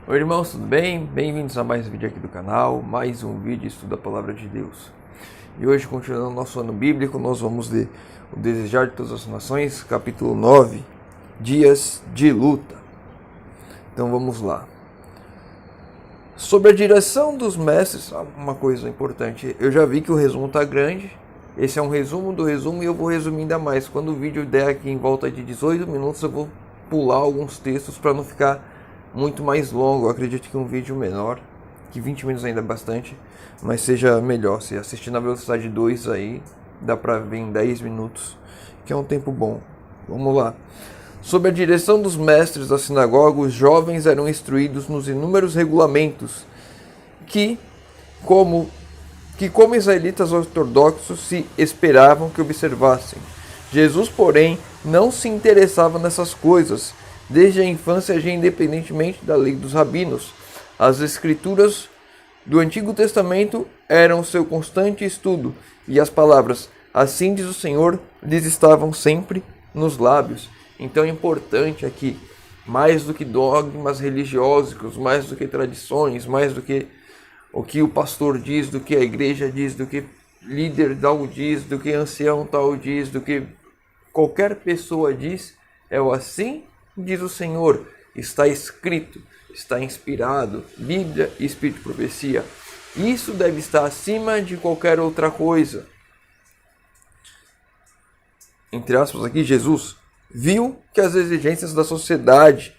Oi irmãos, tudo bem? Bem-vindos a mais um vídeo aqui do canal, mais um vídeo de estudo da Palavra de Deus. E hoje, continuando o nosso ano bíblico, nós vamos ler o Desejar de Todas as Nações, capítulo 9, Dias de Luta. Então vamos lá. Sobre a direção dos mestres, uma coisa importante, eu já vi que o resumo está grande, esse é um resumo do resumo e eu vou resumir ainda mais. Quando o vídeo der aqui em volta de 18 minutos, eu vou pular alguns textos para não ficar muito mais longo. Eu acredito que um vídeo menor, que 20 minutos ainda é bastante, mas seja melhor. Se assistir na velocidade 2 aí, dá para ver em 10 minutos, que é um tempo bom. Vamos lá. Sob a direção dos mestres da sinagoga, os jovens eram instruídos nos inúmeros regulamentos que, como israelitas ortodoxos, se esperavam que observassem. Jesus, porém, não se interessava nessas coisas. Desde a infância agia independentemente da lei dos rabinos. As escrituras do Antigo Testamento eram seu constante estudo, e as palavras, assim diz o Senhor, lhes estavam sempre nos lábios. Então é importante aqui, mais do que dogmas religiosos, mais do que tradições, mais do que o que o pastor diz, do que a igreja diz, do que líder tal diz, do que ancião tal diz, do que qualquer pessoa diz, é o assim diz o Senhor, está escrito, está inspirado, Bíblia, Espírito e Profecia. Isso deve estar acima de qualquer outra coisa. Entre aspas aqui, Jesus viu que as exigências da sociedade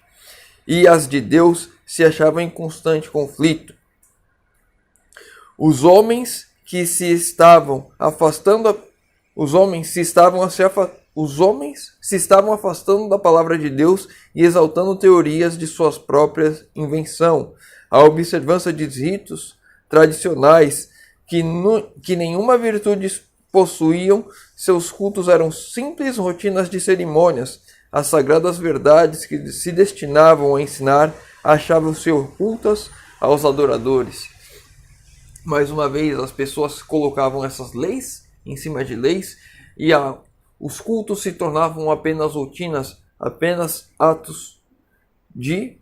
e as de Deus se achavam em constante conflito. Os homens se estavam afastando da palavra de Deus e exaltando teorias de suas próprias invenção. A observância de ritos tradicionais que nenhuma virtude possuíam, seus cultos eram simples rotinas de cerimônias. As sagradas verdades que se destinavam a ensinar achavam-se ocultas aos adoradores. Mais uma vez, as pessoas colocavam essas leis em cima de leis e os cultos se tornavam apenas rotinas, apenas atos de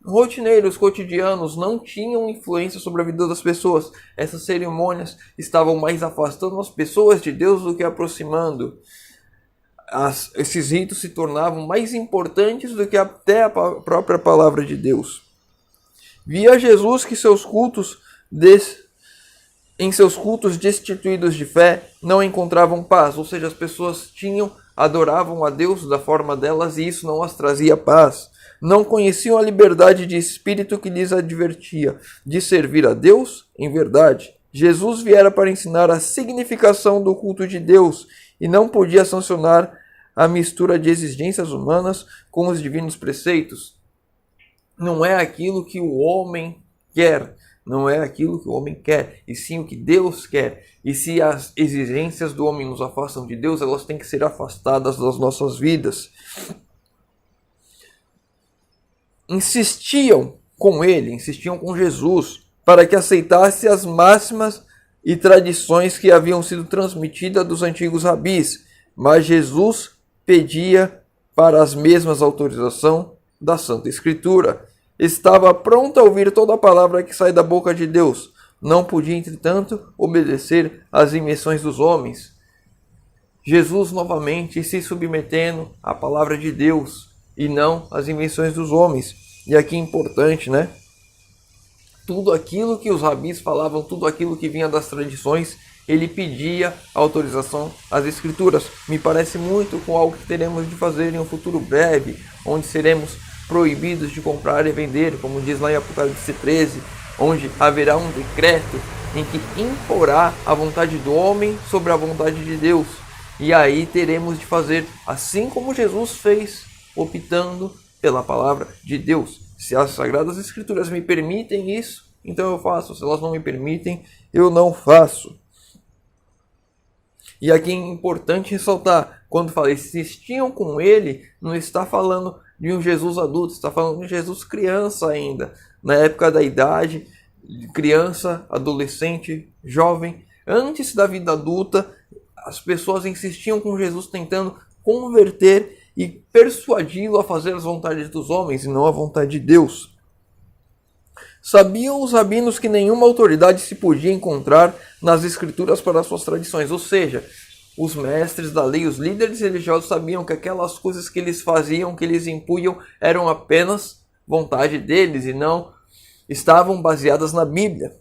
rotineiros, cotidianos, não tinham influência sobre a vida das pessoas. Essas cerimônias estavam mais afastando as pessoas de Deus do que aproximando. Esses ritos se tornavam mais importantes do que até a própria palavra de Deus. Via Jesus que em seus cultos destituídos de fé, não encontravam paz, ou seja, as pessoas adoravam a Deus da forma delas e isso não as trazia paz. Não conheciam a liberdade de espírito que lhes advertia de servir a Deus em verdade. Jesus viera para ensinar a significação do culto de Deus e não podia sancionar a mistura de exigências humanas com os divinos preceitos. Não é aquilo que o homem quer. Não é aquilo que o homem quer, e sim o que Deus quer. E se as exigências do homem nos afastam de Deus, elas têm que ser afastadas das nossas vidas. Insistiam com Jesus, para que aceitasse as máximas e tradições que haviam sido transmitidas dos antigos rabis. Mas Jesus pedia para as mesmas autorização da Santa Escritura. Estava pronto a ouvir toda a palavra que sai da boca de Deus. Não podia, entretanto, obedecer às invenções dos homens. Jesus novamente se submetendo à palavra de Deus e não às invenções dos homens. E aqui é importante, né? Tudo aquilo que os rabis falavam, tudo aquilo que vinha das tradições, ele pedia autorização às Escrituras. Me parece muito com algo que teremos de fazer em um futuro breve, onde seremos proibidos de comprar e vender, como diz lá em Apocalipse 13, onde haverá um decreto em que imporá a vontade do homem sobre a vontade de Deus. E aí teremos de fazer assim como Jesus fez, optando pela palavra de Deus. Se as Sagradas Escrituras me permitem isso, então eu faço. Se elas não me permitem, eu não faço. E aqui é importante ressaltar, quando fala insistiam com ele, não está falando de um Jesus adulto, está falando de um Jesus criança ainda, na época da idade, criança, adolescente, jovem. Antes da vida adulta, as pessoas insistiam com Jesus tentando converter e persuadi-lo a fazer as vontades dos homens e não a vontade de Deus. Sabiam os rabinos que nenhuma autoridade se podia encontrar nas escrituras para suas tradições. Ou seja, os mestres da lei, os líderes religiosos sabiam que aquelas coisas que eles faziam, que eles impunham, eram apenas vontade deles e não estavam baseadas na Bíblia.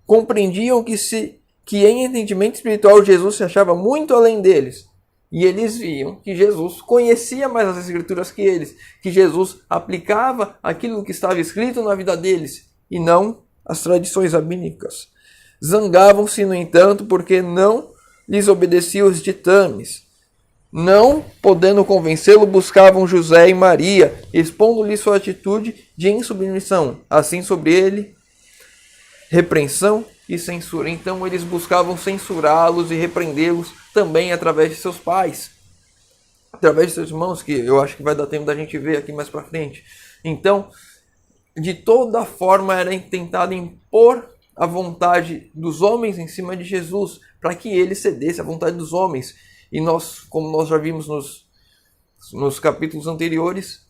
Compreendiam que em entendimento espiritual Jesus se achava muito além deles. E eles viam que Jesus conhecia mais as escrituras que eles, que Jesus aplicava aquilo que estava escrito na vida deles e não as tradições rabínicas. Zangavam-se, no entanto, porque não lhes obedeciam os ditames. Não podendo convencê-lo, buscavam José e Maria, expondo-lhe sua atitude de insubmissão. Assim sobre ele, repreensão e censura. Então eles buscavam censurá-los e repreendê-los também através de seus pais, através de seus irmãos, que eu acho que vai dar tempo da gente ver aqui mais para frente. Então, de toda forma, era tentado impor a vontade dos homens em cima de Jesus, para que ele cedesse à vontade dos homens. E nós, como nós já vimos nos capítulos anteriores,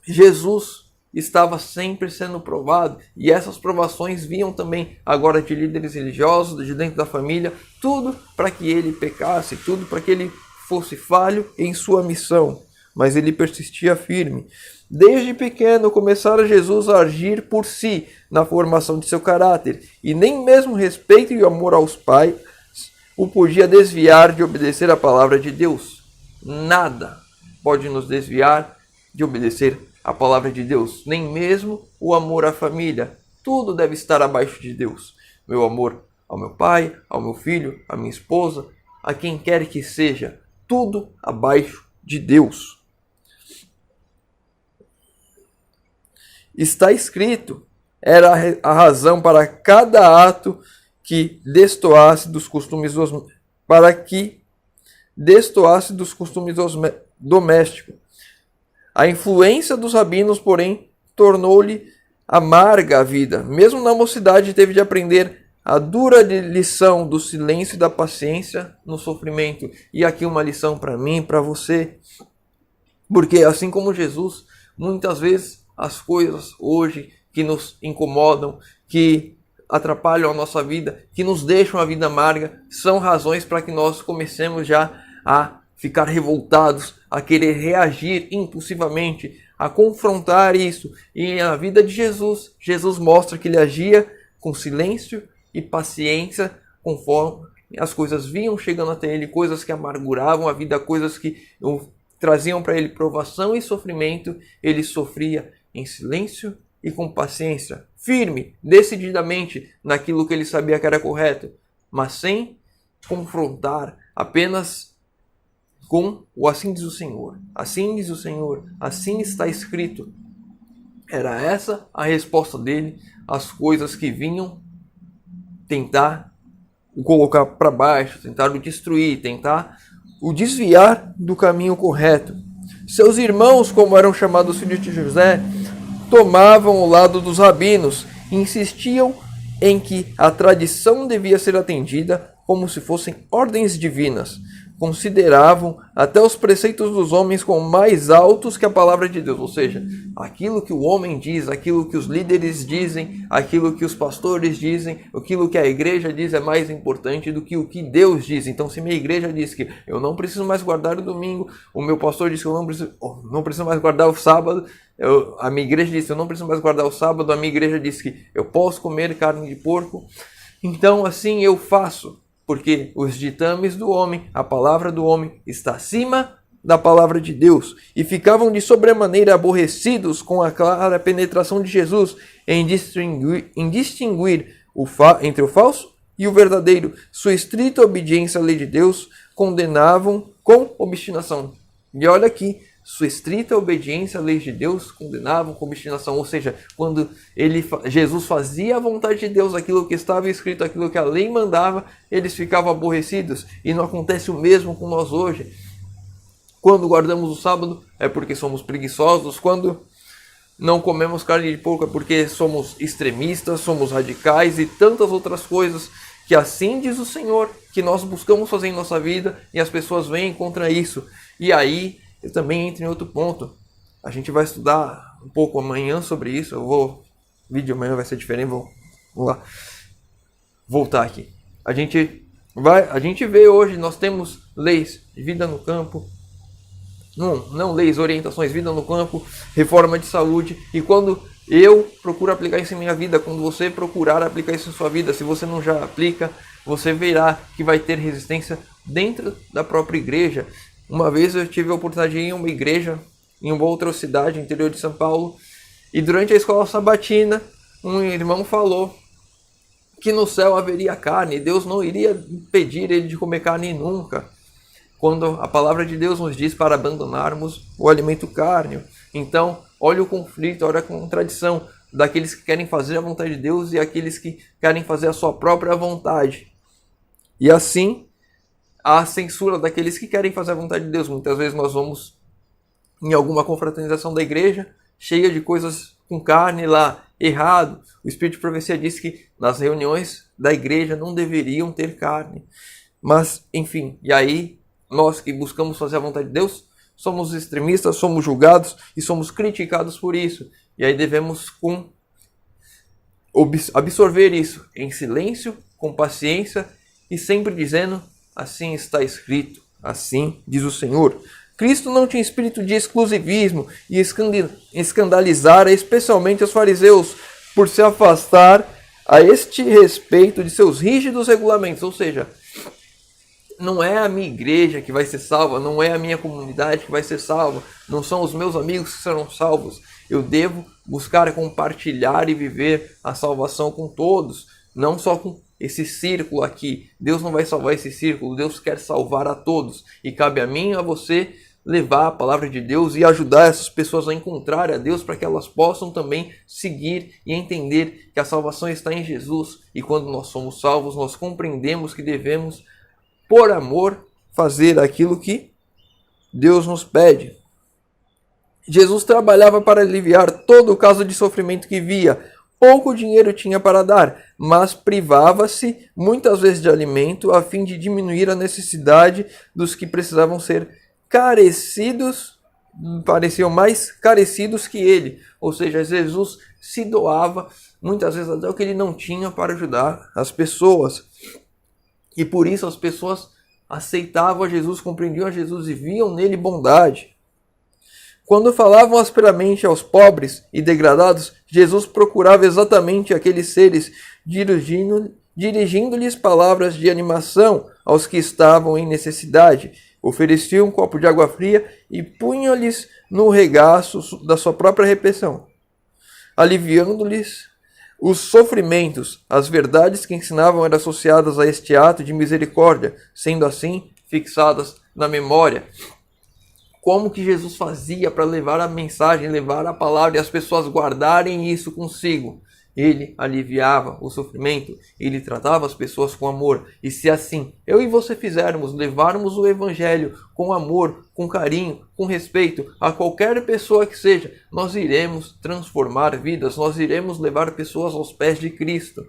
Jesus estava sempre sendo provado, e essas provações vinham também agora de líderes religiosos, de dentro da família, tudo para que ele pecasse, tudo para que ele fosse falho em sua missão, mas ele persistia firme. Desde pequeno começara Jesus a agir por si na formação de seu caráter, e nem mesmo respeito e amor aos pais o podia desviar de obedecer a palavra de Deus. Nada pode nos desviar de obedecer a palavra de Deus, nem mesmo o amor à família. Tudo deve estar abaixo de Deus. Meu amor ao meu pai, ao meu filho, à minha esposa, a quem quer que seja, tudo abaixo de Deus. Está escrito, era a razão para cada ato que destoasse dos costumes domésticos. A influência dos rabinos, porém, tornou-lhe amarga a vida. Mesmo na mocidade, teve de aprender a dura lição do silêncio e da paciência no sofrimento. E aqui uma lição para mim e para você. Porque assim como Jesus, muitas vezes as coisas hoje que nos incomodam, que atrapalham a nossa vida, que nos deixam a vida amarga, são razões para que nós comecemos já a ficar revoltados, a querer reagir impulsivamente, a confrontar isso. E na vida de Jesus, Jesus mostra que ele agia com silêncio e paciência, conforme as coisas vinham chegando até ele, coisas que amarguravam a vida, coisas que traziam para ele provação e sofrimento. Ele sofria em silêncio e com paciência, firme, decididamente naquilo que ele sabia que era correto, mas sem confrontar, apenas com o assim diz o Senhor, assim diz o Senhor, assim está escrito. Era essa a resposta dele às coisas que vinham tentar o colocar para baixo, tentar o destruir, tentar o desviar do caminho correto. Seus irmãos, como eram chamados filhos de José, tomavam o lado dos rabinos e insistiam em que a tradição devia ser atendida como se fossem ordens divinas. Consideravam até os preceitos dos homens como mais altos que a palavra de Deus. Ou seja, aquilo que o homem diz, aquilo que os líderes dizem, aquilo que os pastores dizem, aquilo que a igreja diz é mais importante do que o que Deus diz. Então, se minha igreja diz que eu não preciso mais guardar o domingo, o meu pastor diz que eu não preciso mais guardar o sábado, a minha igreja diz que eu não preciso mais guardar o sábado, a minha igreja diz que eu posso comer carne de porco, então assim eu faço. Porque os ditames do homem, a palavra do homem, está acima da palavra de Deus. E ficavam de sobremaneira aborrecidos com a clara penetração de Jesus em distinguir entre o falso e o verdadeiro. Sua estrita obediência à lei de Deus condenavam com obstinação. E olha aqui, sua estrita obediência à lei de Deus condenavam com obstinação. Ou seja, quando Jesus fazia a vontade de Deus, aquilo que estava escrito, aquilo que a lei mandava, eles ficavam aborrecidos. E não acontece o mesmo com nós hoje. Quando guardamos o sábado é porque somos preguiçosos. Quando não comemos carne de porco é porque somos extremistas, somos radicais e tantas outras coisas que assim diz o Senhor, que nós buscamos fazer em nossa vida e as pessoas vêm contra isso. E aí eu também entro em outro ponto. A gente vai estudar um pouco amanhã sobre isso. Eu vou vídeo amanhã vai ser diferente. Vamos lá. Voltar aqui. A gente vê hoje, nós temos leis de vida no campo. Não leis, orientações, vida no campo, reforma de saúde. E quando eu procuro aplicar isso em minha vida, quando você procurar aplicar isso em sua vida, se você não já aplica, você verá que vai ter resistência dentro da própria igreja. Uma vez eu tive a oportunidade de ir em uma igreja, em uma outra cidade, interior de São Paulo, e durante a escola sabatina, um irmão falou que no céu haveria carne, Deus não iria impedir ele de comer carne nunca. Quando a palavra de Deus nos diz para abandonarmos o alimento carne. Então, olha o conflito, olha a contradição daqueles que querem fazer a vontade de Deus e aqueles que querem fazer a sua própria vontade. E assim, a censura daqueles que querem fazer a vontade de Deus. Muitas vezes nós vamos em alguma confraternização da igreja, cheia de coisas com carne lá, errado. O Espírito de Profecia diz que nas reuniões da igreja não deveriam ter carne. Mas, enfim, e aí nós que buscamos fazer a vontade de Deus, somos extremistas, somos julgados e somos criticados por isso. E aí devemos absorver isso em silêncio, com paciência e sempre dizendo, assim está escrito, assim diz o Senhor. Cristo não tinha espírito de exclusivismo e escandalizar especialmente os fariseus por se afastar a este respeito de seus rígidos regulamentos, ou seja, não é a minha igreja que vai ser salva, não é a minha comunidade que vai ser salva, não são os meus amigos que serão salvos. Eu devo buscar compartilhar e viver a salvação com todos, não só com esse círculo aqui. Deus não vai salvar esse círculo, Deus quer salvar a todos. E cabe a mim e a você levar a palavra de Deus e ajudar essas pessoas a encontrar a Deus para que elas possam também seguir e entender que a salvação está em Jesus. E quando nós somos salvos, nós compreendemos que devemos, por amor, fazer aquilo que Deus nos pede. Jesus trabalhava para aliviar todo o caso de sofrimento que via. Pouco dinheiro tinha para dar, mas privava-se muitas vezes de alimento a fim de diminuir a necessidade dos que precisavam ser carecidos, pareciam mais carecidos que ele. Ou seja, Jesus se doava muitas vezes até o que ele não tinha para ajudar as pessoas. E por isso as pessoas aceitavam a Jesus, compreendiam a Jesus e viam nele bondade. Quando falavam asperamente aos pobres e degradados, Jesus procurava exatamente aqueles seres, dirigindo-lhes palavras de animação aos que estavam em necessidade. Oferecia um copo de água fria e punha-lhes no regaço da sua própria refeição, aliviando-lhes os sofrimentos. As verdades que ensinavam eram associadas a este ato de misericórdia, sendo assim fixadas na memória. Como que Jesus fazia para levar a mensagem, levar a palavra e as pessoas guardarem isso consigo? Ele aliviava o sofrimento, ele tratava as pessoas com amor. E se assim eu e você fizermos, levarmos o evangelho com amor, com carinho, com respeito a qualquer pessoa que seja, nós iremos transformar vidas, nós iremos levar pessoas aos pés de Cristo.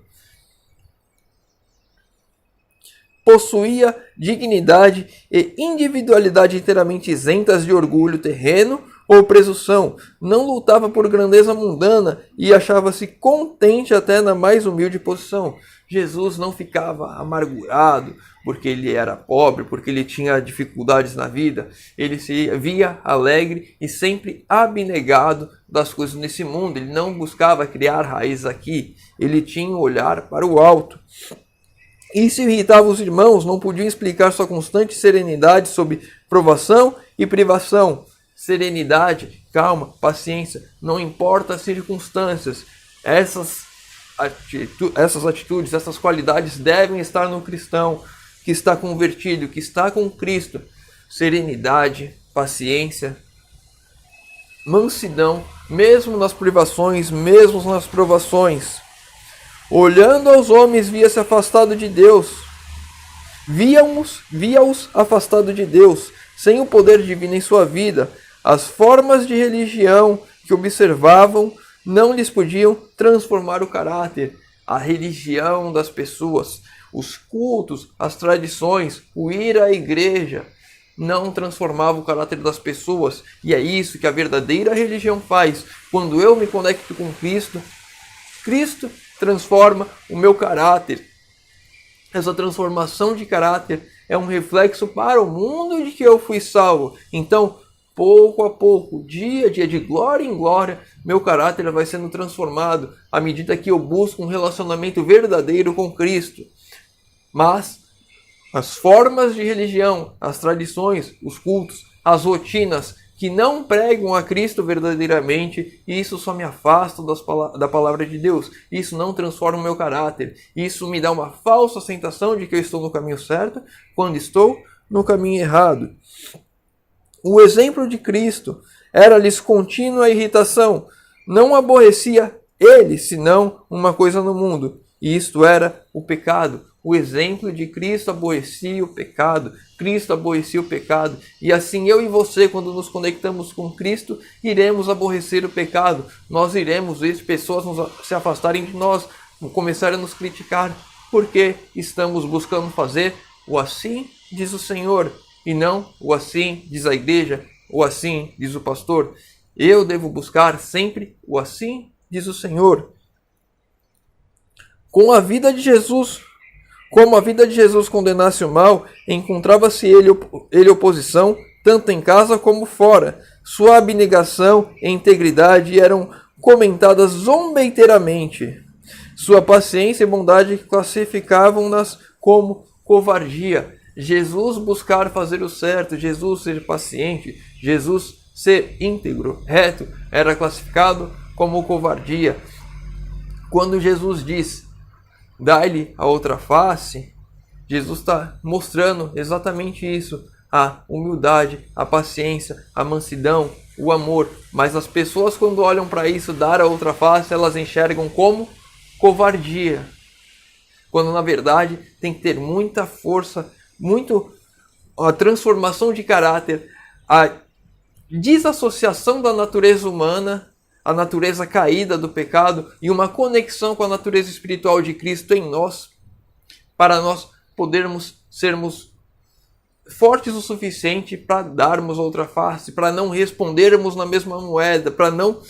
Possuía dignidade e individualidade inteiramente isentas de orgulho terreno ou presunção. Não lutava por grandeza mundana e achava-se contente até na mais humilde posição. Jesus não ficava amargurado porque ele era pobre, porque ele tinha dificuldades na vida. Ele se via alegre e sempre abnegado das coisas nesse mundo. Ele não buscava criar raízes aqui. Ele tinha um olhar para o alto. Isso irritava os irmãos, não podiam explicar sua constante serenidade sob provação e privação. Serenidade, calma, paciência, não importa as circunstâncias. Essas atitudes, essas qualidades devem estar no cristão que está convertido, que está com Cristo. Serenidade, paciência, mansidão, mesmo nas privações, mesmo nas provações. Olhando aos homens, via-se afastado de Deus. Via-os afastado de Deus, sem o poder divino em sua vida. As formas de religião que observavam não lhes podiam transformar o caráter. A religião das pessoas, os cultos, as tradições, o ir à igreja, não transformava o caráter das pessoas. E é isso que a verdadeira religião faz. Quando eu me conecto com Cristo, Cristo transforma o meu caráter. Essa transformação de caráter é um reflexo para o mundo de que eu fui salvo. Então, pouco a pouco, dia a dia, de glória em glória, meu caráter vai sendo transformado à medida que eu busco um relacionamento verdadeiro com Cristo. Mas as formas de religião, as tradições, os cultos, as rotinas que não pregam a Cristo verdadeiramente, isso só me afasta da palavra de Deus. Isso não transforma o meu caráter. Isso me dá uma falsa sensação de que eu estou no caminho certo, quando estou no caminho errado. O exemplo de Cristo era-lhes contínua irritação. Não aborrecia ele, senão uma coisa no mundo, e isto era o pecado. O exemplo de Cristo aborrecia o pecado. Cristo aborrecia o pecado. E assim eu e você, quando nos conectamos com Cristo, iremos aborrecer o pecado. Nós iremos ver pessoas se afastarem de nós, começarem a nos criticar, porque estamos buscando fazer o assim diz o Senhor, e não o assim diz a igreja, o assim diz o pastor. Eu devo buscar sempre o assim diz o Senhor. Como a vida de Jesus condenasse o mal, encontrava-se ele oposição, tanto em casa como fora. Sua abnegação e integridade eram comentadas zombeiteiramente. Sua paciência e bondade classificavam-nas como covardia. Jesus buscar fazer o certo, Jesus ser paciente, Jesus ser íntegro, reto, era classificado como covardia. Quando Jesus diz: dá-lhe a outra face, Jesus está mostrando exatamente isso. A humildade, a paciência, a mansidão, o amor. Mas as pessoas, quando olham para isso, dar a outra face, elas enxergam como covardia. Quando na verdade tem que ter muita força, a transformação de caráter, a desassociação da natureza humana, a natureza caída do pecado e uma conexão com a natureza espiritual de Cristo em nós, para nós podermos sermos fortes o suficiente para darmos outra face, para não respondermos na mesma moeda, para não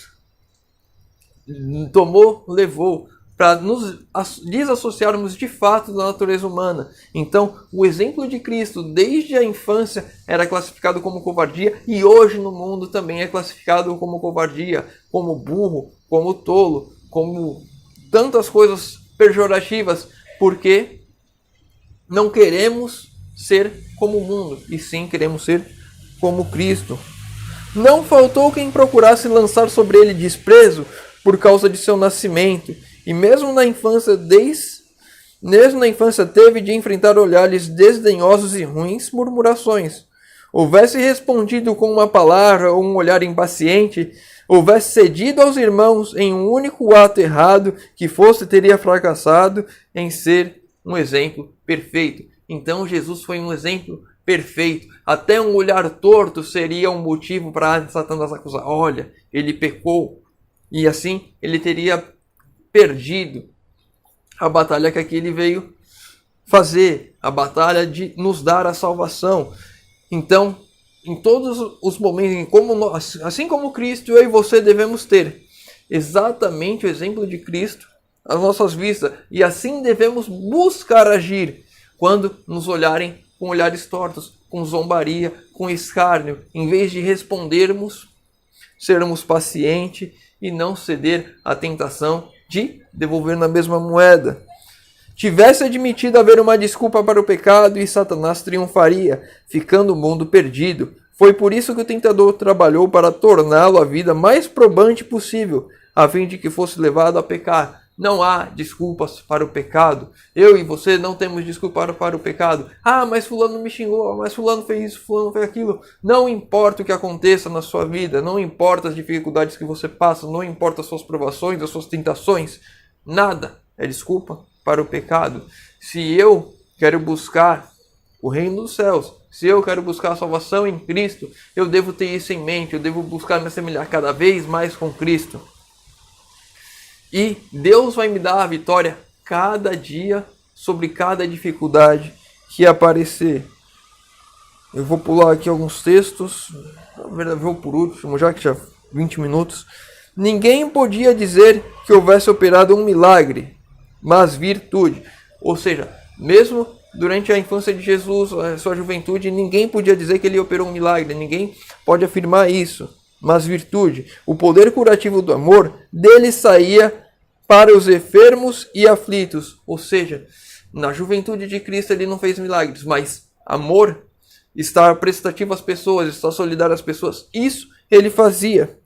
tomou, levou, para nos desassociarmos de fato da natureza humana. Então, o exemplo de Cristo, desde a infância, era classificado como covardia, e hoje no mundo também é classificado como covardia, como burro, como tolo, como tantas coisas pejorativas, porque não queremos ser como o mundo, e sim queremos ser como Cristo. Não faltou quem procurasse lançar sobre ele desprezo por causa de seu nascimento, e mesmo na infância teve de enfrentar olhares desdenhosos e ruins murmurações. Houvesse respondido com uma palavra ou um olhar impaciente, houvesse cedido aos irmãos em um único ato errado que fosse, teria fracassado em ser um exemplo perfeito. Então Jesus foi um exemplo perfeito. Até um olhar torto seria um motivo para Satanás acusar. Olha, ele pecou. E assim ele teria perdido a batalha que aqui ele veio fazer, a batalha de nos dar a salvação. Então, em todos os momentos, assim como Cristo, eu e você devemos ter exatamente o exemplo de Cristo às nossas vistas, e assim devemos buscar agir quando nos olharem com olhares tortos, com zombaria, com escárnio. Em vez de respondermos, sermos pacientes e não ceder à tentação de devolver na mesma moeda. Tivesse admitido haver uma desculpa para o pecado, e Satanás triunfaria, ficando o mundo perdido. Foi por isso que o tentador trabalhou para torná-lo a vida mais probante possível, a fim de que fosse levado a pecar. Não há desculpas para o pecado. Eu e você não temos desculpa para o pecado. Ah, mas fulano me xingou, mas fulano fez isso, fulano fez aquilo. Não importa o que aconteça na sua vida, não importa as dificuldades que você passa, não importa as suas provações, as suas tentações. Nada é desculpa para o pecado. Se eu quero buscar o reino dos céus, se eu quero buscar a salvação em Cristo, eu devo ter isso em mente, eu devo buscar me assemelhar cada vez mais com Cristo. E Deus vai me dar a vitória cada dia sobre cada dificuldade que aparecer. Eu vou pular aqui alguns textos. Na verdade, vou por último, já que já 20 minutos. ninguém podia dizer que houvesse operado um milagre, mas virtude. Ou seja, mesmo durante a infância de Jesus, a sua juventude, ninguém podia dizer que ele operou um milagre, ninguém pode afirmar isso, mas virtude. O poder curativo do amor dele saía para os enfermos e aflitos. Ou seja, na juventude de Cristo ele não fez milagres, mas amor, estar prestativo às pessoas, estar solidário às pessoas, isso ele fazia.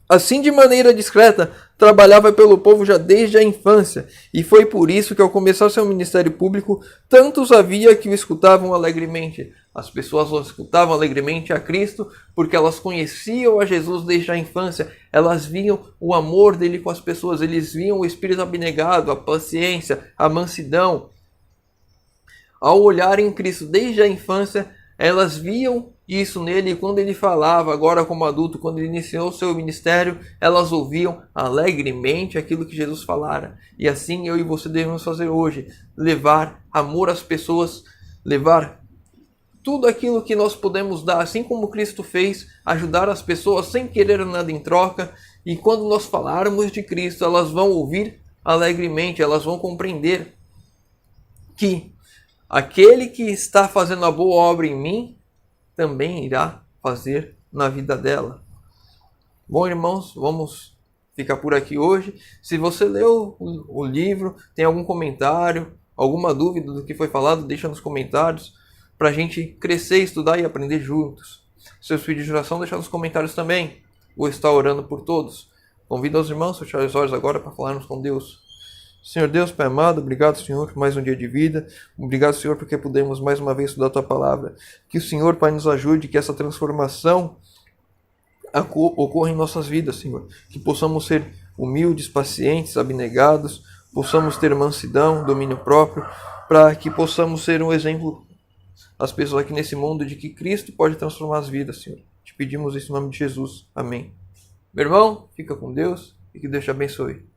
Assim, de maneira discreta, trabalhava pelo povo já desde a infância, e foi por isso que, ao começar seu ministério público, tantos havia que o escutavam alegremente. As pessoas o escutavam alegremente a Cristo, porque elas conheciam a Jesus desde a infância, elas viam o amor dele com as pessoas, eles viam o espírito abnegado, a paciência, a mansidão. Ao olharem Cristo desde a infância, elas viam isso nele, e quando ele falava, agora como adulto, quando ele iniciou o seu ministério, elas ouviam alegremente aquilo que Jesus falara. E assim eu e você devemos fazer hoje, levar amor às pessoas, levar tudo aquilo que nós podemos dar, assim como Cristo fez, ajudar as pessoas sem querer nada em troca. E quando nós falarmos de Cristo, elas vão ouvir alegremente, elas vão compreender que aquele que está fazendo a boa obra em mim, também irá fazer na vida dela. Bom, irmãos, vamos ficar por aqui hoje. Se você leu o livro, tem algum comentário, alguma dúvida do que foi falado, deixa nos comentários para a gente crescer, estudar e aprender juntos. Seus pedidos de oração, deixa nos comentários também. Vou estar orando por todos. Convido os irmãos a fechar os olhos agora para falarmos com Deus. Senhor Deus, Pai amado, obrigado, Senhor, por mais um dia de vida. Obrigado, Senhor, porque podemos mais uma vez estudar a Tua Palavra. Que o Senhor, Pai, nos ajude, que essa transformação ocorra em nossas vidas, Senhor. Que possamos ser humildes, pacientes, abnegados, possamos ter mansidão, domínio próprio, para que possamos ser um exemplo às pessoas aqui nesse mundo de que Cristo pode transformar as vidas, Senhor. Te pedimos isso em nome de Jesus. Amém. Meu irmão, fica com Deus e que Deus te abençoe.